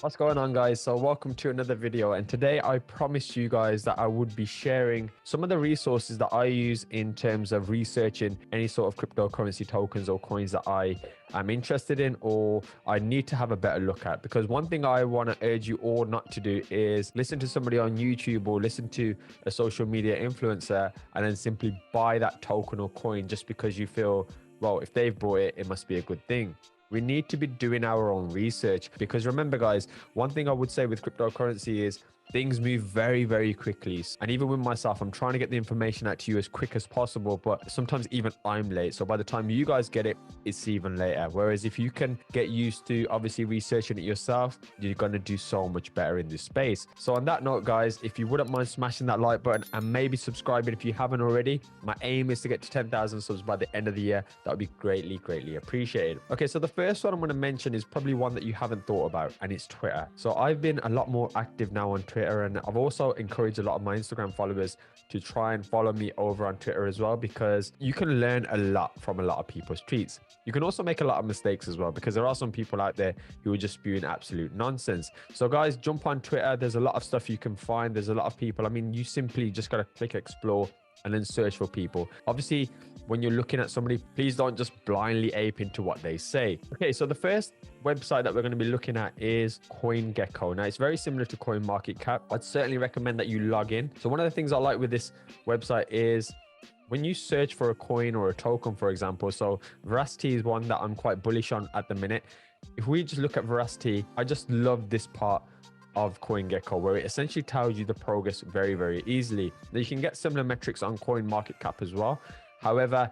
What's going on, guys? So welcome to another video, and today I promised you guys that I would be sharing some of the resources that I use in terms of researching any sort of cryptocurrency tokens or coins that I am interested in or I need to have a better look at. Because one thing I want to urge you all not to do is listen to somebody on YouTube or listen to a social media influencer and then simply buy that token or coin just because you feel, well, if they've bought it, it must be a good thing. We need to be doing our own research, because remember, guys, one thing I would say with cryptocurrency is things move very, very quickly. And even with myself, I'm trying to get the information out to you as quick as possible, but sometimes even I'm late. So by the time you guys get it, it's even later. Whereas if you can get used to obviously researching it yourself, you're going to do so much better in this space. So on that note, guys, if you wouldn't mind smashing that like button and maybe subscribing if you haven't already. My aim is to get to 10,000 subs by the end of the year. That would be greatly, greatly appreciated. Okay, so the first one I'm going to mention is probably one that you haven't thought about, and it's Twitter. So I've been a lot more active now on Twitter, and I've also encouraged a lot of my Instagram followers to try and follow me over on Twitter as well, because you can learn a lot from a lot of people's tweets. You can also make a lot of mistakes as well, because there are some people out there who are just spewing absolute nonsense. So guys, jump on Twitter. There's a lot of stuff you can find. There's a lot of people. I mean, you simply just got to click explore and then search for people. Obviously, when you're looking at somebody, please don't just blindly ape into what they say. Okay, so the first website that we're going to be looking at is CoinGecko. Now, it's very similar to CoinMarketCap. I'd certainly recommend that you log in. So one of the things I like with this website is when you search for a coin or a token, for example, so Veracity is one that I'm quite bullish on at the minute. If we just look at Veracity, I just love this part of CoinGecko, where it essentially tells you the progress very, very easily. Now, you can get similar metrics on CoinMarketCap as well. However,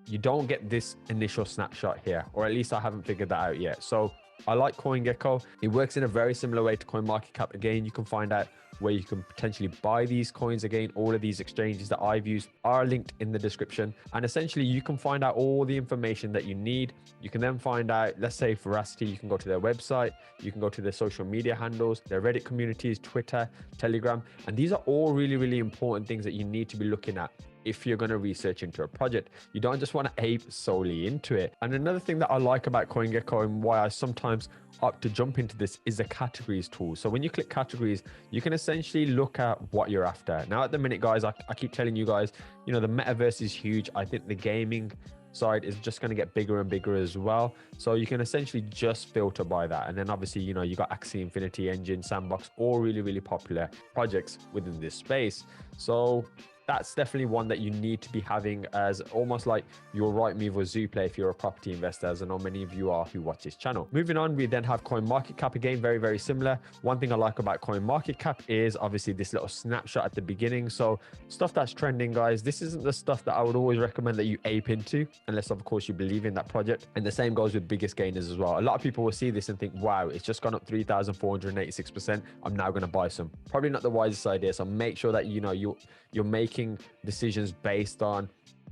you don't get this initial snapshot here, or at least I haven't figured that out yet. So I like CoinGecko. It works in a very similar way to CoinMarketCap. Again, you can find out where you can potentially buy these coins. Again, all of these exchanges that I've used are linked in the description. And essentially, you can find out all the information that you need. You can then find out, let's say Veracity, you can go to their website, you can go to their social media handles, their Reddit communities, Twitter, Telegram. And these are all really, really important things that you need to be looking at if you're going to research into a project. You don't just want to ape solely into it. And another thing that I like about CoinGecko and why I sometimes opt to jump into this is the categories tool. So when you click categories, you can essentially look at what you're after. Now, at the minute, guys, I keep telling you guys, you know, the metaverse is huge. I think the gaming side is just going to get bigger and bigger as well. So you can essentially just filter by that. And then obviously, you know, you got Axie Infinity, Engine, Sandbox, all really, really popular projects within this space. So that's definitely one that you need to be having as almost like your Rightmove or Zoopla if you're a property investor, as I know many of you are who watch this channel. Moving on, we then have CoinMarketCap. Again, very, very similar. One thing I like about CoinMarketCap is obviously this little snapshot at the beginning. So stuff that's trending, guys, this isn't the stuff that I would always recommend that you ape into, unless of course you believe in that project. And the same goes with biggest gainers as well. A lot of people will see this and think, wow, it's just gone up 3,486%. I'm now going to buy some. Probably not the wisest idea. So make sure that, you know, you're making decisions based on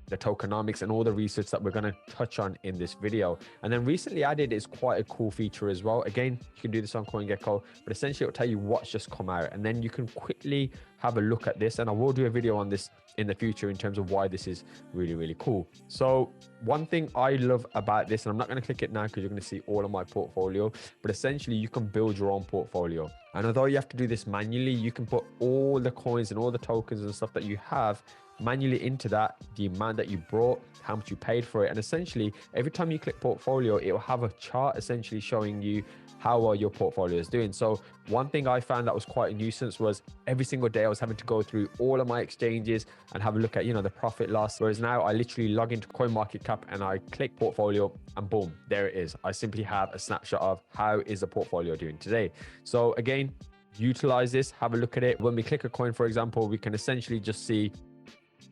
the tokenomics and all the research that we're going to touch on in this video. And then recently added is quite a cool feature as well. Again, you can do this on CoinGecko, but essentially it'll tell you what's just come out, and then you can quickly have a look at this. And I will do a video on this in the future in terms of why this is really, really cool. So one thing I love about this, and I'm not going to click it now because you're going to see all of my portfolio, but essentially you can build your own portfolio. And although you have to do this manually, you can put all the coins and all the tokens and stuff that you have manually into that, the amount that you brought, how much you paid for it. And essentially every time you click portfolio, it will have a chart essentially showing you how well your portfolio is doing. So one thing I found that was quite a nuisance was every single day I was having to go through all of my exchanges and have a look at, you know, the profit loss. Whereas now I literally log into CoinMarketCap and I click portfolio and boom, there it is. I simply have a snapshot of how is the portfolio doing today. So again, utilize this, have a look at it. When we click a coin, for example, we can essentially just see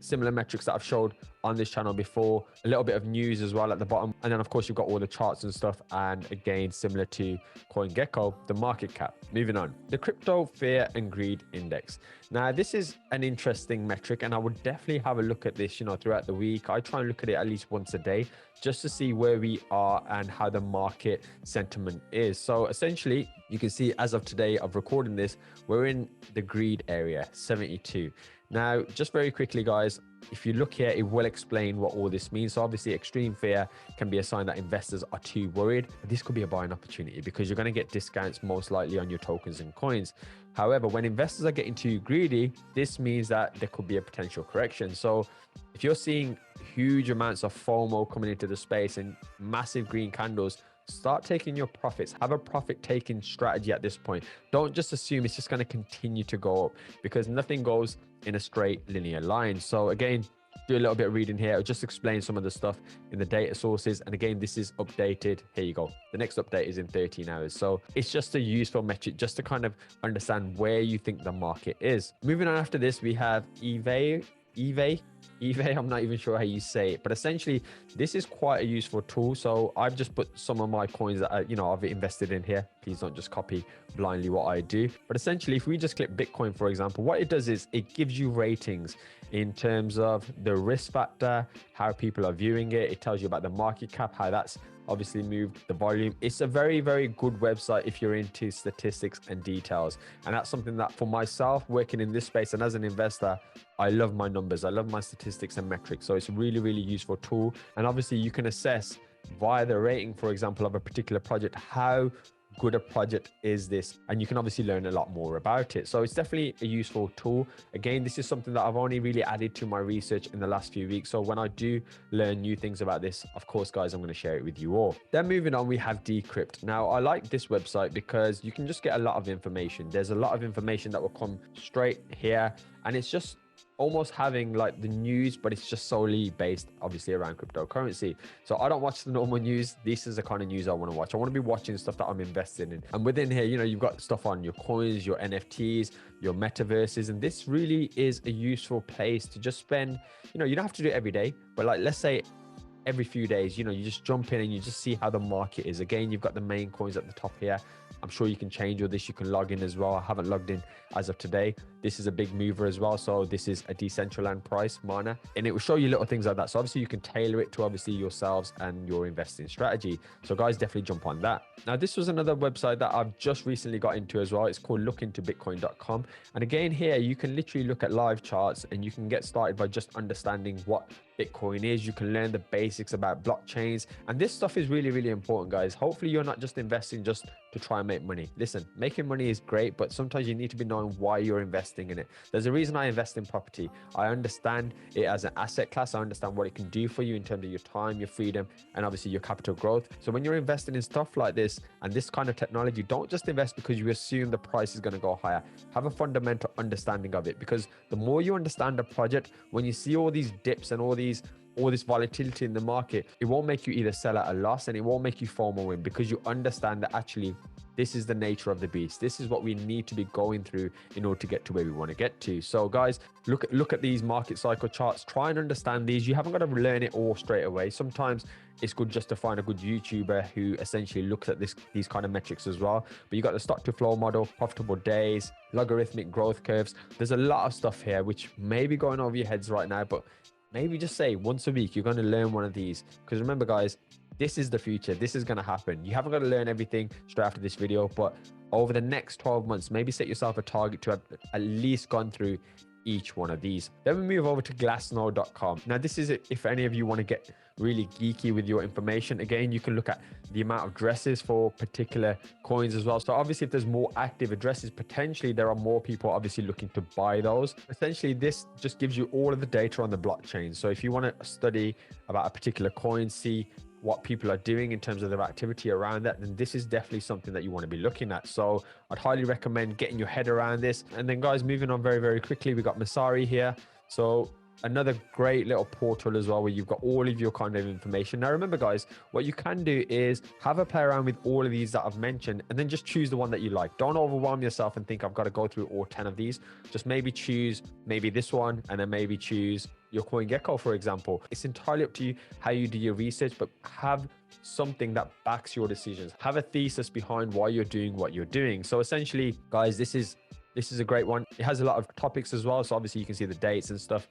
similar metrics that I've showed on this channel before, a little bit of news as well at the bottom. And then of course you've got all the charts and stuff. And again, similar to CoinGecko, the market cap. Moving on, the crypto fear and greed index. Now this is an interesting metric and I would definitely have a look at this, you know, throughout the week. I try and look at it at least once a day just to see where we are and how the market sentiment is. So essentially you can see as of today of recording this, we're in the greed area, 72. Now, just very quickly, guys, if you look here, it will explain what all this means. So obviously extreme fear can be a sign that investors are too worried. This could be a buying opportunity because you're going to get discounts most likely on your tokens and coins. However, when investors are getting too greedy, this means that there could be a potential correction. So if you're seeing huge amounts of FOMO coming into the space and massive green candles, start taking your profits. Have a profit taking strategy at this point. Don't just assume it's just going to continue to go up, because nothing goes in a straight linear line. So again, do a little bit of reading here. I'll just explain some of the stuff in the data sources. And again, this is updated. Here you go. The next update is in 13 hours. So it's just a useful metric just to kind of understand where you think the market is. Moving on after this, we have eBay, I'm not even sure how you say it, but essentially this is quite a useful tool. So I've just put some of my coins that I've invested in here. Please don't just copy blindly what I do. But essentially, if we just click Bitcoin, for example, what it does is it gives you ratings in terms of the risk factor, how people are viewing it. It tells you about the market cap, how that's obviously moved, the volume. It's a very, very good website if you're into statistics and details. And that's something that for myself, working in this space and as an investor, I love my numbers. I love my statistics and metrics. So it's a really, really useful tool. And obviously you can assess via the rating, for example, of a particular project, how good a project is this, and you can obviously learn a lot more about it. So it's definitely a useful tool. Again, this is something that I've only really added to my research in the last few weeks. So when I do learn new things about this, of course, guys, I'm going to share it with you all. Then moving on, we have Decrypt. Now, I like this website because you can just get a lot of information. There's a lot of information that will come straight here, and it's just almost having like the news, but it's just solely based obviously around cryptocurrency. So I don't watch the normal news. This is the kind of news I want to watch. I want to be watching stuff that I'm invested in. And within here, you've got stuff on your coins, your NFTs, your metaverses. And this really is a useful place to just spend, you don't have to do it every day, but like, let's say every few days, you just jump in and you just see how the market is. Again, you've got the main coins at the top here. I'm sure you can change all this. You can log in as well. I haven't logged in as of today. This is a big mover as well. So this is a Decentraland price miner, and it will show you little things like that. So obviously you can tailor it to obviously yourselves and your investing strategy. So guys, definitely jump on that. Now, this was another website that I've just recently got into as well. It's called lookintobitcoin.com. And again, here you can literally look at live charts and you can get started by just understanding what Bitcoin is. You can learn the basics about blockchains, and this stuff is really, really important, guys. Hopefully you're not just investing just to try and make money. Listen, making money is great, but sometimes you need to be knowing why you're investing in it. There's a reason I invest in property. I understand it as an asset class. I understand what it can do for you in terms of your time, your freedom, and obviously your capital growth. So when you're investing in stuff like this and this kind of technology, don't just invest because you assume the price is going to go higher. Have a fundamental understanding of it, because the more you understand a project, when you see all these dips and all this volatility in the market, it won't make you either sell at a loss, and it won't make you FOMO in, because you understand that actually this is the nature of the beast. This is what we need to be going through in order to get to where we want to get to. So guys, look at these market cycle charts. Try and understand these. You haven't got to learn it all straight away. Sometimes it's good just to find a good YouTuber who essentially looks at these kind of metrics as well. But you got the stock to flow model, profitable days, logarithmic growth curves. There's a lot of stuff here which may be going over your heads right now, but maybe just say once a week, you're going to learn one of these. Because remember, guys, this is the future. This is going to happen. You haven't got to learn everything straight after this video, but over the next 12 months, maybe set yourself a target to have at least gone through each one of these. Then we move over to glassnode.com. Now, this is it. If any of you want to get really geeky with your information, again, you can look at the amount of addresses for particular coins as well. So obviously, if there's more active addresses, potentially there are more people obviously looking to buy those. Essentially, this just gives you all of the data on the blockchain. So if you want to study about a particular coin, see what people are doing in terms of their activity around that, then this is definitely something that you want to be looking at. So I'd highly recommend getting your head around this. And then guys, moving on very, very quickly, we got Masari here. So another great little portal as well, where you've got all of your kind of information. Now remember, guys, what you can do is have a play around with all of these that I've mentioned, and then just choose the one that you like. Don't overwhelm yourself and think I've got to go through all 10 of these. Just maybe choose maybe this one, and then maybe choose your CoinGecko, for example. It's entirely up to you how you do your research, but have something that backs your decisions. Have a thesis behind why you're doing what you're doing. So essentially, guys, this is a great one. It has a lot of topics as well. So obviously you can see the dates and stuff.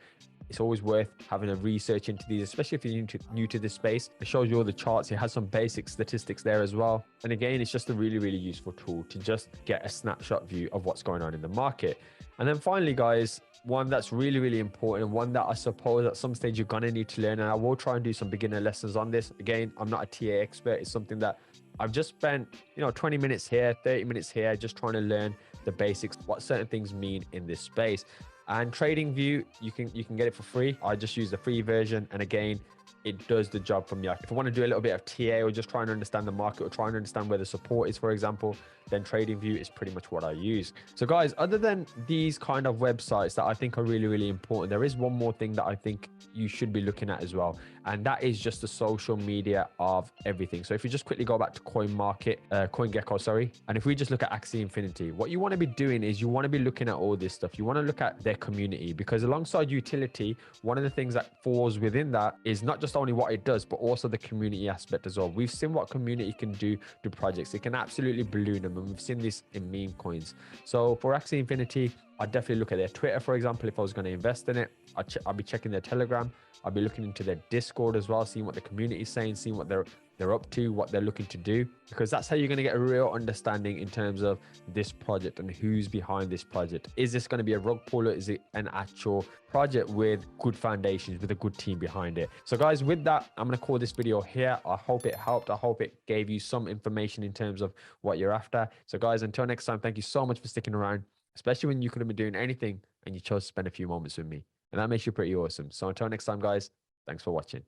It's always worth having a research into these, especially if you're new to this space. It shows you all the charts. It has some basic statistics there as well. And again, it's just a really, really useful tool to just get a snapshot view of what's going on in the market. And then finally, guys, one that's really, really important, and one that I suppose at some stage you're going to need to learn. And I will try and do some beginner lessons on this. Again, I'm not a TA expert. It's something that I've just spent, 20 minutes here, 30 minutes here, just trying to learn the basics, what certain things mean in this space. And TradingView, you can get it for free. I just use the free version. And again, it does the job for me. If I want to do a little bit of TA or just trying to understand the market or trying to understand where the support is, for example, then TradingView is pretty much what I use. So guys, other than these kind of websites that I think are really, really important, there is one more thing that I think you should be looking at as well. And that is just the social media of everything. So if you just quickly go back to CoinGecko, sorry. And if we just look at Axie Infinity, what you want to be doing is you want to be looking at all this stuff. You want to look at their community, because alongside utility, one of the things that falls within that is not just only what it does, but also the community aspect as well. We've seen what community can do to projects. It can absolutely balloon them. And we've seen this in meme coins. So for Axie Infinity, I'd definitely look at their Twitter, for example. If I was going to invest in it, I'll be checking their Telegram. I'll be looking into their Discord as well, seeing what the community is saying, seeing what they're up to, what they're looking to do, because that's how you're going to get a real understanding in terms of this project and who's behind this project. Is this going to be a rug pull, or is it an actual project with good foundations, with a good team behind it? So guys, with that, I'm going to call this video here. I hope it helped. I hope it gave you some information in terms of what you're after. So guys, until next time, thank you so much for sticking around, especially when you could have been doing anything and you chose to spend a few moments with me. And that makes you pretty awesome. So until next time, guys, thanks for watching.